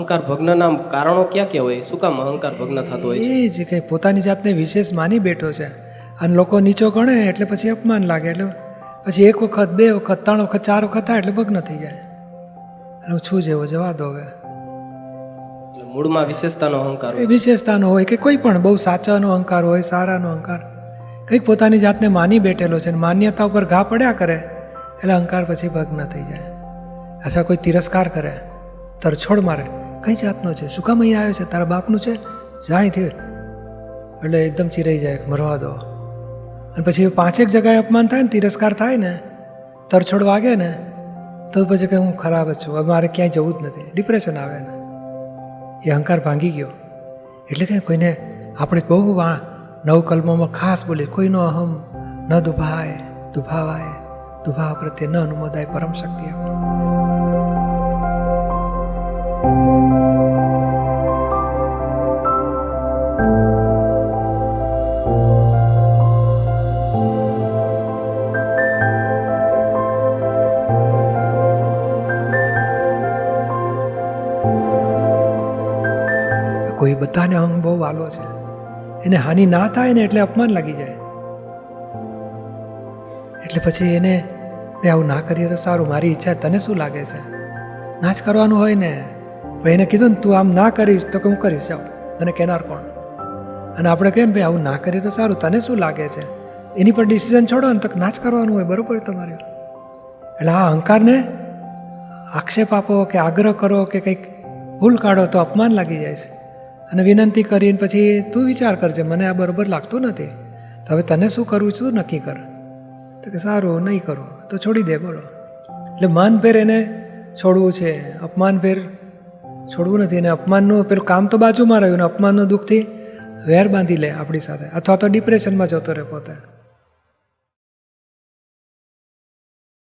અહંકાર ભગ્નના કારણો ક્યાં ક્યાં હોય? શું કામ અહંકાર ભગ્ન થતો હોય છે? એ જ કે પોતાની જાતને વિશેષ માની બેઠો છે અને લોકો નીચો ગણે એટલે પછી અપમાન લાગે, એટલે પછી એક વખત, બે વખત, ત્રણ વખત, ચાર વખત થાય એટલે ભગ્ન થઈ જાય. અને હું છું જેવો જવા દો હવે. એટલે મૂળમાં વિશેષતાનો અહંકાર એ હોય. વિશેષતાનો હોય કે કોઈ પણ બહુ સાચાનો અહંકાર હોય, સારાનો અહંકાર, કંઈક પોતાની જાતને માની બેઠેલો છે અને માન્યતા ઉપર ઘા પડ્યા કરે એટલે અહંકાર પછી ભગ્ન થઈ જાય. અથવા કોઈ તિરસ્કાર કરે, તરછોડ મારે, કઈ જાતનો છે, શું કામ અહીંયા આવ્યો છે, તારા બાપનું છે, જા અહીંથી, એટલે એકદમ ચીરાઈ જાય, મરવા દો. અને પછી પાંચેક જગ્યાએ અપમાન થાય ને, તિરસ્કાર થાય ને, તરછોડ વાગે ને, તો પછી કે હું ખરાબ જ છું, હવે મારે ક્યાંય જવું જ નથી, ડિપ્રેશન આવે ને. એ અહંકાર ભાંગી ગયો. એટલે કે કોઈને આપણે બહુ નવ કલમોમાં ખાસ બોલીએ, કોઈનો અહમ ન દુભાય, દુભાવાય, દુભાવ પ્રત્યે ન અનુમોદાય, પરમ શક્તિ આપો. કોઈ બધાને અહમ બહુ વાલો છે, એને હાનિ ના થાય ને એટલે અપમાન લાગી જાય. એટલે પછી એને આવું ના કરીએ તો સારું, મારી ઈચ્છા, તને શું લાગે છે, ના જ કરવાનું હોય ને. પણ એને કીધું ને તું આમ ના કરીશ તો કે હું કરીશ, જાઉં, મને કહેનાર કોણ? અને આપણે કહીએ ને ભાઈ આવું ના કરીએ તો સારું, તને શું લાગે છે, એની પર ડિસિઝન છોડો ને, તો ના જ કરવાનું હોય, બરોબર તમારે. એટલે આ અહંકારને આક્ષેપ આપો કે આગ્રહ કરો કે કંઈક ભૂલ કાઢો તો અપમાન લાગી જાય છે. અને વિનંતી કરીને પછી તું વિચાર કરજે, મને આ બરોબર લાગતું નથી, તો હવે તને શું કરવું છે તું નક્કી કર. તો કે સારું, નહીં કરું તો છોડી દે, બોલો. એટલે માનભેર એને છોડવું છે, અપમાનભેર છોડવું નથી. અને અપમાનનું પેલું કામ તો બાજુમાં રહ્યું ને અપમાનનું દુઃખથી વેર બાંધી લે આપણી સાથે, અથવા તો ડિપ્રેશનમાં જતો રહે પોતે.